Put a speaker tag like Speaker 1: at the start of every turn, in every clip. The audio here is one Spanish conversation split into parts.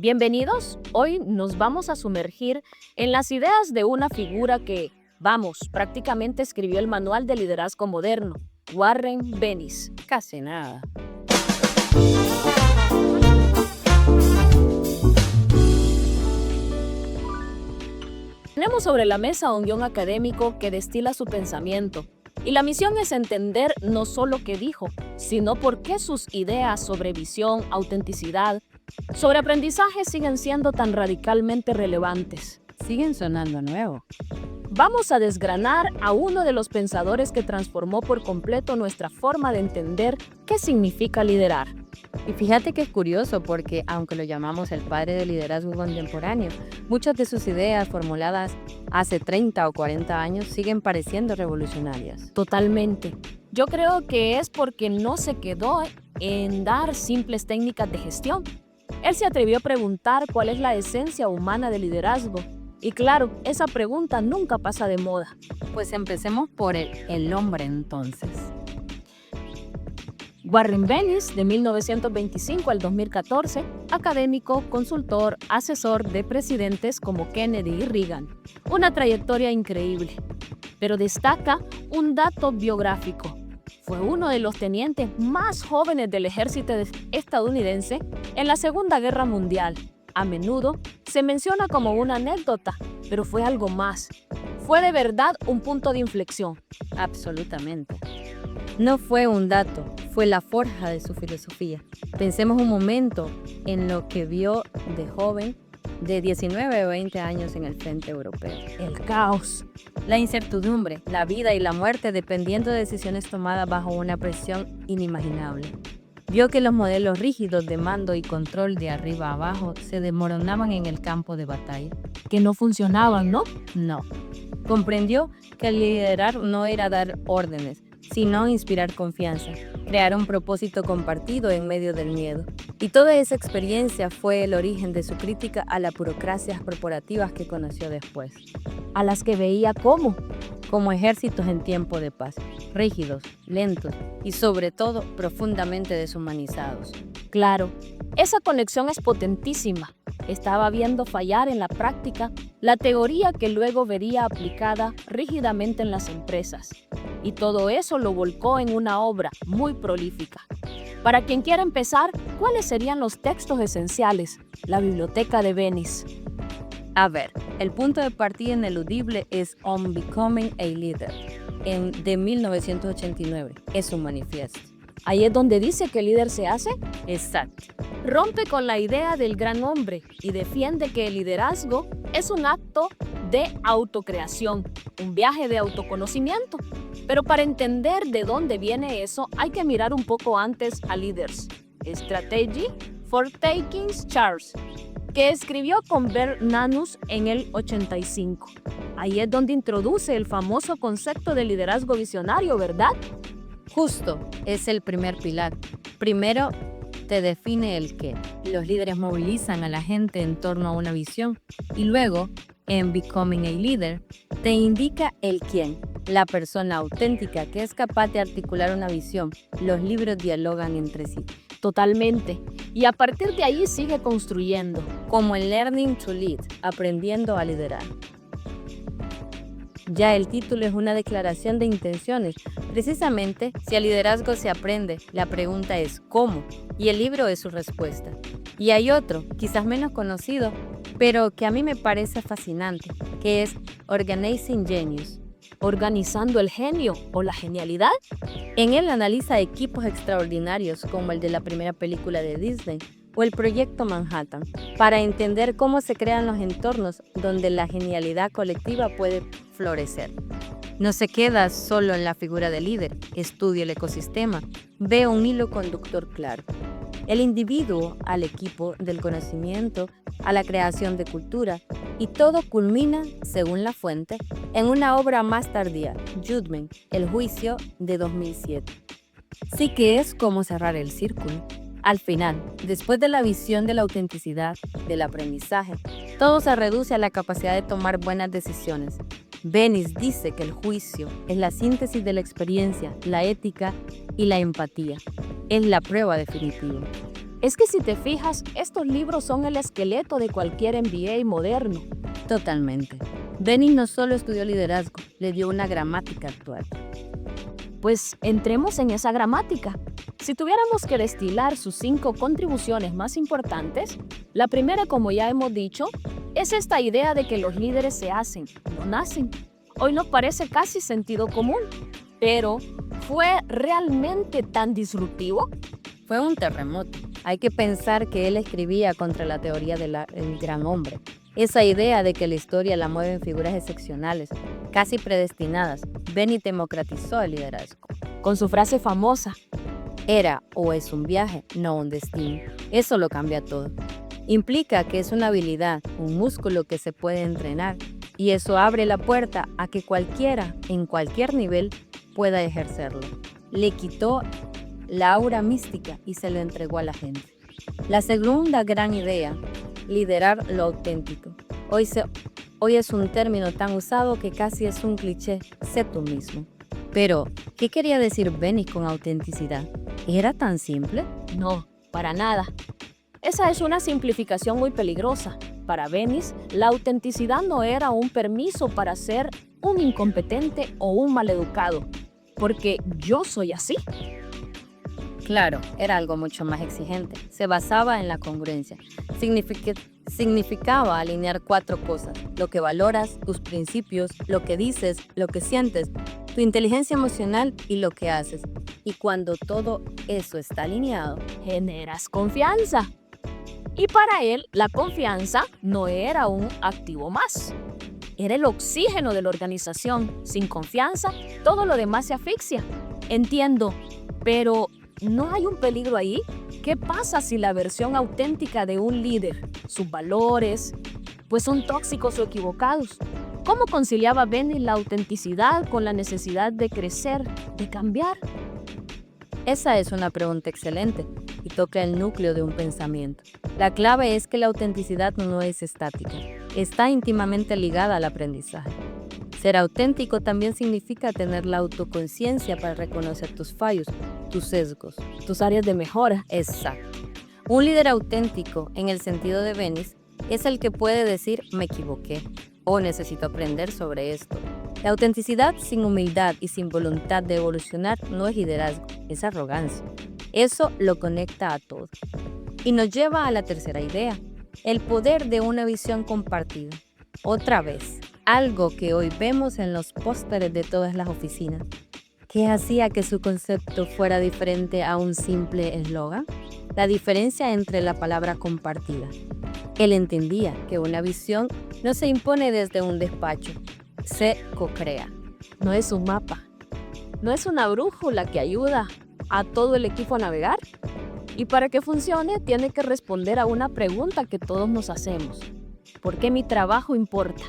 Speaker 1: Bienvenidos, hoy nos vamos a sumergir en las ideas de una figura que, prácticamente escribió el manual de liderazgo moderno, Warren Bennis.
Speaker 2: Casi nada.
Speaker 1: Tenemos sobre la mesa un guión académico que destila su pensamiento, y la misión es entender no solo qué dijo, sino por qué sus ideas sobre visión, autenticidad, sobre aprendizaje siguen siendo tan radicalmente relevantes.
Speaker 2: Siguen sonando nuevo.
Speaker 1: Vamos a desgranar a uno de los pensadores que transformó por completo nuestra forma de entender qué significa liderar.
Speaker 2: Y fíjate que es curioso porque, aunque lo llamamos el padre del liderazgo contemporáneo, muchas de sus ideas formuladas hace 30 o 40 años siguen pareciendo revolucionarias.
Speaker 1: Totalmente. Yo creo que es porque no se quedó en dar simples técnicas de gestión. Él se atrevió a preguntar cuál es la esencia humana del liderazgo. Y claro, esa pregunta nunca pasa de moda.
Speaker 2: Pues empecemos por el hombre entonces.
Speaker 1: Warren Bennis, de 1925 al 2014, académico, consultor, asesor de presidentes como Kennedy y Reagan. Una trayectoria increíble. Pero destaca un dato biográfico. Fue uno de los tenientes más jóvenes del ejército estadounidense en la Segunda Guerra Mundial. A menudo se menciona como una anécdota, pero fue algo más. Fue de verdad un punto de inflexión.
Speaker 2: Absolutamente. No fue un dato, fue la forja de su filosofía. Pensemos un momento en lo que vio de joven, de 19 o 20 años en el frente europeo.
Speaker 1: El caos,
Speaker 2: la incertidumbre, la vida y la muerte dependiendo de decisiones tomadas bajo una presión inimaginable. Vio que los modelos rígidos de mando y control de arriba a abajo se desmoronaban en el campo de batalla.
Speaker 1: Que no funcionaban, ¿no?
Speaker 2: No. Comprendió que el liderar no era dar órdenes, sino inspirar confianza, crear un propósito compartido en medio del miedo. Y toda esa experiencia fue el origen de su crítica a las burocracias corporativas que conoció después.
Speaker 1: A las que veía como
Speaker 2: ejércitos en tiempo de paz, rígidos, lentos y sobre todo profundamente deshumanizados.
Speaker 1: Claro, esa conexión es potentísima. Estaba viendo fallar en la práctica la teoría que luego vería aplicada rígidamente en las empresas. Y todo eso lo volcó en una obra muy prolífica. Para quien quiera empezar, ¿cuáles serían los textos esenciales? La biblioteca de Bennis.
Speaker 2: A ver, el punto de partida ineludible es On Becoming a Leader, de 1989. Es un manifiesto.
Speaker 1: Ahí es donde dice que el líder se hace.
Speaker 2: Exacto.
Speaker 1: Rompe con la idea del gran hombre y defiende que el liderazgo es un acto de autocreación, un viaje de autoconocimiento. Pero para entender de dónde viene eso, hay que mirar un poco antes a Leaders, Strategy for Taking Charge, que escribió con Bernanos en el 85. Ahí es donde introduce el famoso concepto de liderazgo visionario, ¿verdad?
Speaker 2: Justo, es el primer pilar. Primero, te define el qué. Los líderes movilizan a la gente en torno a una visión. Y luego, en Becoming a Leader, te indica el quién. La persona auténtica que es capaz de articular una visión. Los libros dialogan entre sí.
Speaker 1: Totalmente. Y a partir de ahí sigue construyendo.
Speaker 2: Como en Learning to Lead, aprendiendo a liderar. Ya el título es una declaración de intenciones. Precisamente, si el liderazgo se aprende, la pregunta es ¿cómo? Y el libro es su respuesta. Y hay otro, quizás menos conocido, pero que a mí me parece fascinante, que es Organizing Genius.
Speaker 1: ¿Organizando el genio o la genialidad?
Speaker 2: En él analiza equipos extraordinarios como el de la primera película de Disney o el Proyecto Manhattan, para entender cómo se crean los entornos donde la genialidad colectiva puede florecer. No se queda solo en la figura del líder, estudia el ecosistema, ve un hilo conductor claro. El individuo al equipo del conocimiento, a la creación de cultura, y todo culmina, según la fuente, en una obra más tardía, Judgment, El juicio, de 2007. Sí que es como cerrar el círculo. Al final, después de la visión de la autenticidad, del aprendizaje, todo se reduce a la capacidad de tomar buenas decisiones. Bennis dice que el juicio es la síntesis de la experiencia, la ética y la empatía. Es la prueba definitiva.
Speaker 1: Es que si te fijas, estos libros son el esqueleto de cualquier MBA moderno.
Speaker 2: Totalmente. Benny no solo estudió liderazgo, le dio una gramática actual.
Speaker 1: Pues entremos en esa gramática. Si tuviéramos que destilar sus 5 contribuciones más importantes, la primera, como ya hemos dicho, es esta idea de que los líderes se hacen, no nacen. Hoy nos parece casi sentido común, pero ¿fue realmente tan disruptivo?
Speaker 2: Fue un terremoto. Hay que pensar que él escribía contra la teoría del gran hombre. Esa idea de que la historia la mueven figuras excepcionales, casi predestinadas. Benny democratizó el liderazgo.
Speaker 1: Con su frase famosa,
Speaker 2: Era o es un viaje, no un destino. Eso lo cambia todo. Implica que es una habilidad, un músculo que se puede entrenar, y eso abre la puerta a que cualquiera, en cualquier nivel, pueda ejercerlo. Le quitó la aura mística y se lo entregó a la gente. La segunda gran idea, liderar lo auténtico. Hoy es un término tan usado que casi es un cliché, sé tú mismo. Pero, ¿qué quería decir Benny con autenticidad? ¿Era tan simple?
Speaker 1: no, para nada. Esa es una simplificación muy peligrosa. Para Bennis, la autenticidad no era un permiso para ser un incompetente o un maleducado, porque yo soy así.
Speaker 2: Claro, era algo mucho más exigente. Se basaba en la congruencia. Significaba alinear 4 cosas: lo que valoras, tus principios, lo que dices, lo que sientes, tu inteligencia emocional y lo que haces. Y cuando todo eso está alineado,
Speaker 1: Generas confianza. Y para él, la confianza no era un activo más. Era el oxígeno de la organización. Sin confianza, todo lo demás se asfixia. Entiendo, pero ¿no hay un peligro ahí? ¿Qué pasa si la versión auténtica de un líder, sus valores, pues son tóxicos o equivocados? ¿Cómo conciliaba Benny la autenticidad con la necesidad de crecer, de cambiar?
Speaker 2: esa es una pregunta excelente y toca el núcleo de un pensamiento. La clave es que la autenticidad no es estática, está íntimamente ligada al aprendizaje. Ser auténtico también significa tener la autoconciencia para reconocer tus fallos, tus sesgos.
Speaker 1: Tus áreas de mejora.
Speaker 2: Exacto. Un líder auténtico, en el sentido de Bennis, es el que puede decir me equivoqué o necesito aprender sobre esto. La autenticidad sin humildad y sin voluntad de evolucionar no es liderazgo, es arrogancia. Eso lo conecta a todo. Y nos lleva a la tercera idea, el poder de una visión compartida. Otra vez, algo que hoy vemos en los pósteres de todas las oficinas. ¿Qué hacía que su concepto fuera diferente a un simple eslogan? La diferencia entre la palabra compartida. Él entendía que una visión no se impone desde un despacho, se co-crea.
Speaker 1: No es un mapa. No es una brújula que ayuda a todo el equipo a navegar. Y para que funcione, tiene que responder a una pregunta que todos nos hacemos. ¿Por qué mi trabajo importa?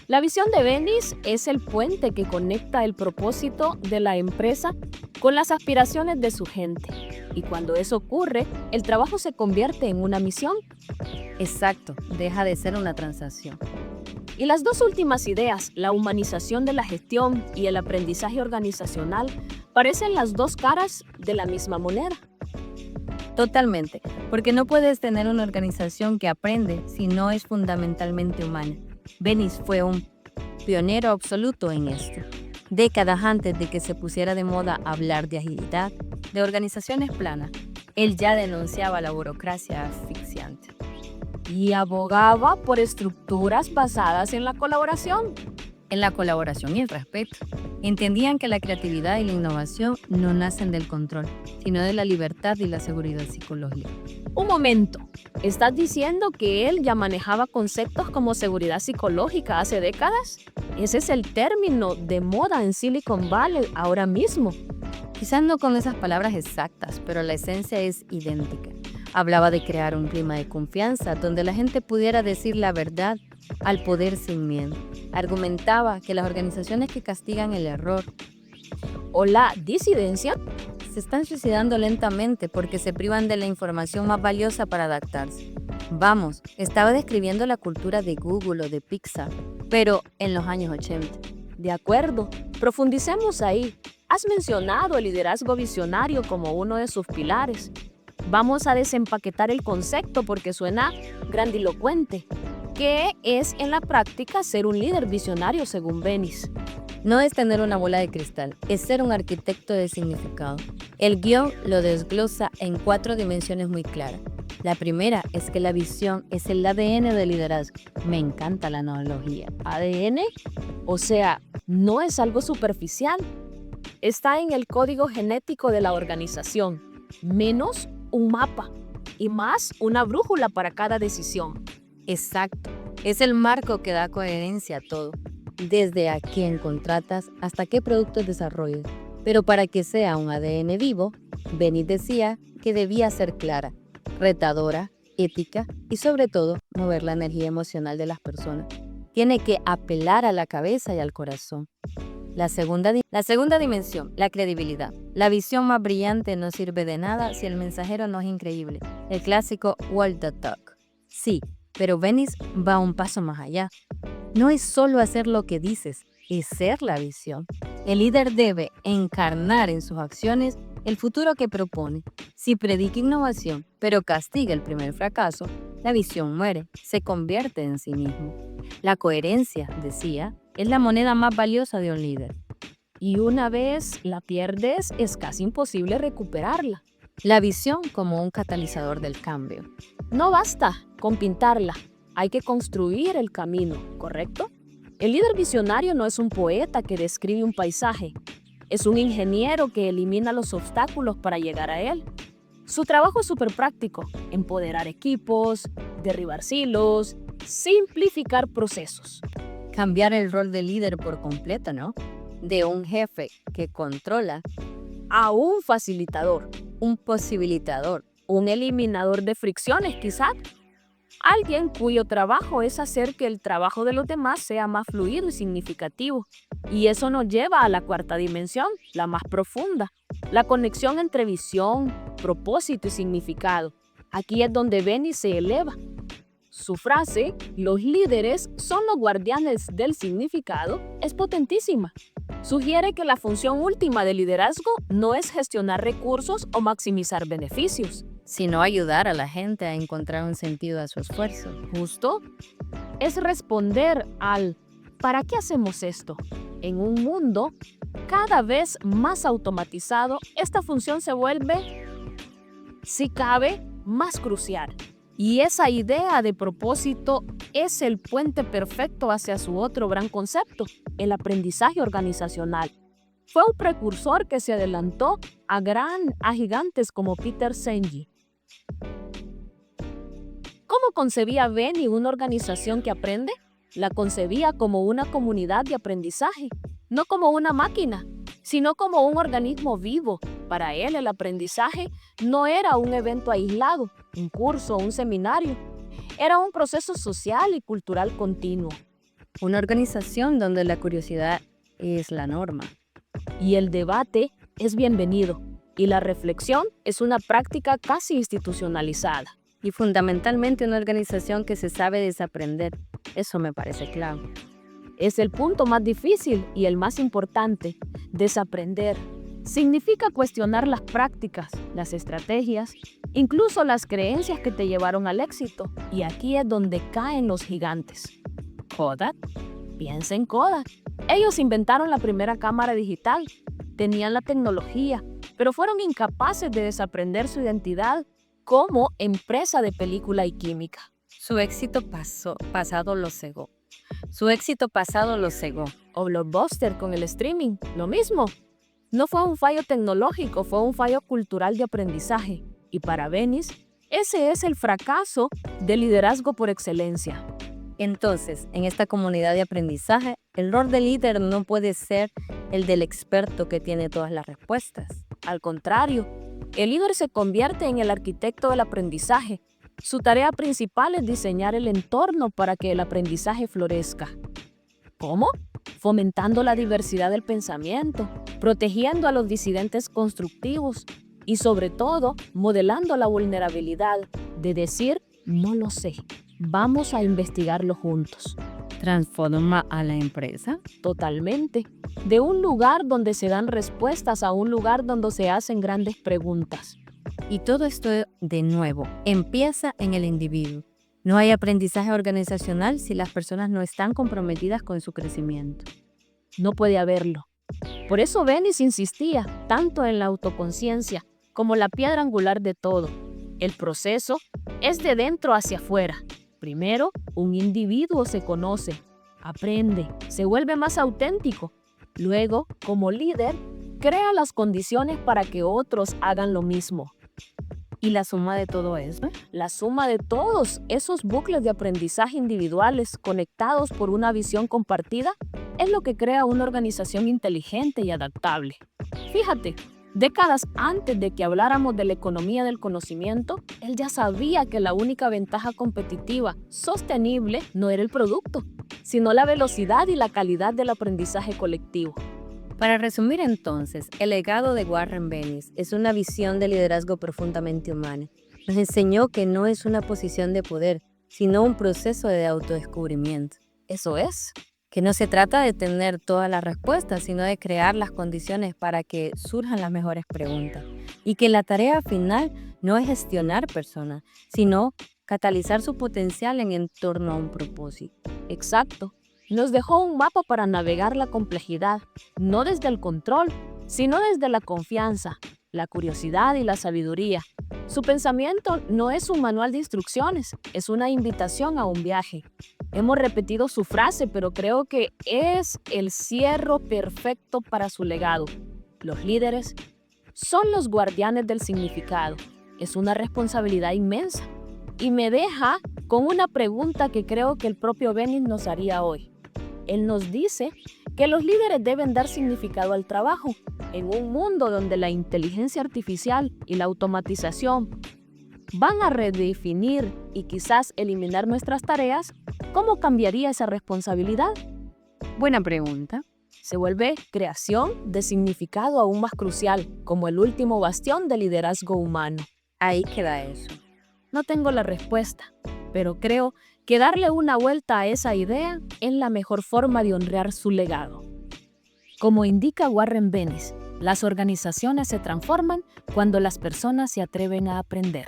Speaker 1: La visión de Bennis es el puente que conecta el propósito de la empresa con las aspiraciones de su gente. Y cuando eso ocurre, el trabajo se convierte en una misión.
Speaker 2: Exacto, deja de ser una transacción.
Speaker 1: Y las 2 últimas ideas, la humanización de la gestión y el aprendizaje organizacional, parecen las 2 caras de la misma moneda.
Speaker 2: Totalmente, porque no puedes tener una organización que aprende si no es fundamentalmente humana. Bennis fue un pionero absoluto en esto. Décadas antes de que se pusiera de moda hablar de agilidad, de organizaciones planas, él ya denunciaba la burocracia asfixiante.
Speaker 1: Y abogaba por estructuras basadas en la colaboración.
Speaker 2: En la colaboración y el respeto. Entendían que la creatividad y la innovación no nacen del control, sino de la libertad y la seguridad psicológica.
Speaker 1: Un momento, ¿estás diciendo que él ya manejaba conceptos como seguridad psicológica hace décadas? Ese es el término de moda en Silicon Valley ahora mismo.
Speaker 2: Quizás no con esas palabras exactas, pero la esencia es idéntica. Hablaba de crear un clima de confianza donde la gente pudiera decir la verdad al poder sin miedo. Argumentaba que las organizaciones que castigan el error
Speaker 1: o la disidencia
Speaker 2: se están suicidando lentamente porque se privan de la información más valiosa para adaptarse. Vamos, estaba describiendo la cultura de Google o de Pixar, pero en los años 80.
Speaker 1: De acuerdo, profundicemos ahí. Has mencionado el liderazgo visionario como uno de sus pilares. Vamos a desempaquetar el concepto porque suena grandilocuente. ¿Qué es en la práctica ser un líder visionario según Venice?
Speaker 2: No es tener una bola de cristal, es ser un arquitecto de significado. El guión lo desglosa en 4 dimensiones muy claras. La primera es que la visión es el ADN del liderazgo. Me encanta la analogía.
Speaker 1: ¿ADN? O sea, no es algo superficial. Está en el código genético de la organización, menos un mapa y más una brújula para cada decisión.
Speaker 2: Exacto, es el marco que da coherencia a todo, desde a quién contratas hasta qué productos desarrollas. Pero para que sea un ADN vivo, Benny decía que debía ser clara, retadora, ética y sobre todo mover la energía emocional de las personas. Tiene que apelar a la cabeza y al corazón. La segunda dimensión, la credibilidad. La visión más brillante no sirve de nada si el mensajero no es increíble. El clásico walk the talk. Sí, pero Venice va un paso más allá. No es solo hacer lo que dices, es ser la visión. El líder debe encarnar en sus acciones el futuro que propone. Si predica innovación, pero castiga el primer fracaso, la visión muere, se convierte en sí mismo. La coherencia, decía, es la moneda más valiosa de un líder.
Speaker 1: Y una vez la pierdes, es casi imposible recuperarla.
Speaker 2: La visión como un catalizador del cambio.
Speaker 1: No basta con pintarla, hay que construir el camino, ¿correcto? El líder visionario no es un poeta que describe un paisaje, es un ingeniero que elimina los obstáculos para llegar a él. Su trabajo es súper práctico: empoderar equipos, derribar silos, simplificar procesos.
Speaker 2: Cambiar el rol de líder por completo, ¿no? De un jefe que controla
Speaker 1: A un facilitador,
Speaker 2: un posibilitador.
Speaker 1: un eliminador de fricciones quizá. Alguien cuyo trabajo es hacer que el trabajo de los demás sea más fluido y significativo. Y eso nos lleva a la 4ª dimensión, la más profunda, la conexión entre visión, propósito y significado. Aquí es donde Benny se eleva. Su frase, los líderes son los guardianes del significado, es potentísima. Sugiere que la función última del liderazgo no es gestionar recursos o maximizar beneficios,
Speaker 2: Sino ayudar a la gente a encontrar un sentido a su esfuerzo.
Speaker 1: justo es responder al ¿para qué hacemos esto? En un mundo cada vez más automatizado, esta función se vuelve, si cabe, más crucial. Y esa idea de propósito es el puente perfecto hacia su otro gran concepto, el aprendizaje organizacional. Fue un precursor que se adelantó a gigantes como Peter Senge. ¿Cómo concebía Benny una organización que aprende? La concebía como una comunidad de aprendizaje, no como una máquina, sino como un organismo vivo. Para él, el aprendizaje no era un evento aislado, un curso o un seminario. Era un proceso social y cultural continuo.
Speaker 2: Una organización donde la curiosidad es la norma.
Speaker 1: Y el debate es bienvenido. Y la reflexión es una práctica casi institucionalizada.
Speaker 2: Y fundamentalmente una organización que se sabe desaprender. Eso me parece clave.
Speaker 1: Es el punto más difícil y el más importante. Desaprender significa cuestionar las prácticas, las estrategias, incluso las creencias que te llevaron al éxito. Y aquí es donde caen los gigantes. Kodak. Piensa en Kodak. Ellos inventaron la primera cámara digital, tenían la tecnología, pero fueron incapaces de desaprender su identidad como empresa de película y química.
Speaker 2: Su éxito pasado lo cegó.
Speaker 1: O Blockbuster con el streaming, lo mismo. No fue un fallo tecnológico, fue un fallo cultural de aprendizaje. Y para Venice, ese es el fracaso del liderazgo por excelencia.
Speaker 2: Entonces, en esta comunidad de aprendizaje, el rol del líder no puede ser el del experto que tiene todas las respuestas.
Speaker 1: Al contrario, el líder se convierte en el arquitecto del aprendizaje. Su tarea principal es diseñar el entorno para que el aprendizaje florezca. ¿Cómo? Fomentando la diversidad del pensamiento, protegiendo a los disidentes constructivos y sobre todo modelando la vulnerabilidad de decir no lo sé, vamos a investigarlo juntos.
Speaker 2: ¿Transforma a la empresa?
Speaker 1: Totalmente. De un lugar donde se dan respuestas a un lugar donde se hacen grandes preguntas.
Speaker 2: Y todo esto, de nuevo, empieza en el individuo. No hay aprendizaje organizacional si las personas no están comprometidas con su crecimiento.
Speaker 1: No puede haberlo. Por eso Bennis insistía tanto en la autoconciencia como la piedra angular de todo. El proceso es de dentro hacia afuera. Primero, un individuo se conoce, aprende, se vuelve más auténtico. Luego, como líder, crea las condiciones para que otros hagan lo mismo.
Speaker 2: ¿Y la suma de todo eso?
Speaker 1: La suma de todos esos bucles de aprendizaje individuales conectados por una visión compartida es lo que crea una organización inteligente y adaptable. Fíjate, décadas antes de que habláramos de la economía del conocimiento, él ya sabía que la única ventaja competitiva sostenible no era el producto, sino la velocidad y la calidad del aprendizaje colectivo.
Speaker 2: Para resumir entonces, el legado de Warren Bennis es una visión de liderazgo profundamente humana. Nos enseñó que no es una posición de poder, sino un proceso de autodescubrimiento.
Speaker 1: Eso es.
Speaker 2: Que no se trata de tener todas las respuestas, sino de crear las condiciones para que surjan las mejores preguntas. Y que la tarea final no es gestionar personas, sino catalizar su potencial en torno a un propósito.
Speaker 1: Exacto. Nos dejó un mapa para navegar la complejidad, no desde el control, sino desde la confianza, la curiosidad y la sabiduría. Su pensamiento no es un manual de instrucciones, es una invitación a un viaje. Hemos repetido su frase, pero creo que es el cierre perfecto para su legado. Los líderes son los guardianes del significado. Es una responsabilidad inmensa. Y me deja con una pregunta que creo que el propio Bennis nos haría hoy. Él nos dice que los líderes deben dar significado al trabajo. En un mundo donde la inteligencia artificial y la automatización van a redefinir y quizás eliminar nuestras tareas, ¿cómo cambiaría esa responsabilidad?
Speaker 2: Buena pregunta.
Speaker 1: Se vuelve creación de significado aún más crucial, como el último bastión del liderazgo humano.
Speaker 2: Ahí queda eso.
Speaker 1: No tengo la respuesta, pero creo que darle una vuelta a esa idea es la mejor forma de honrar su legado. Como indica Warren Bennis, las organizaciones se transforman cuando las personas se atreven a aprender.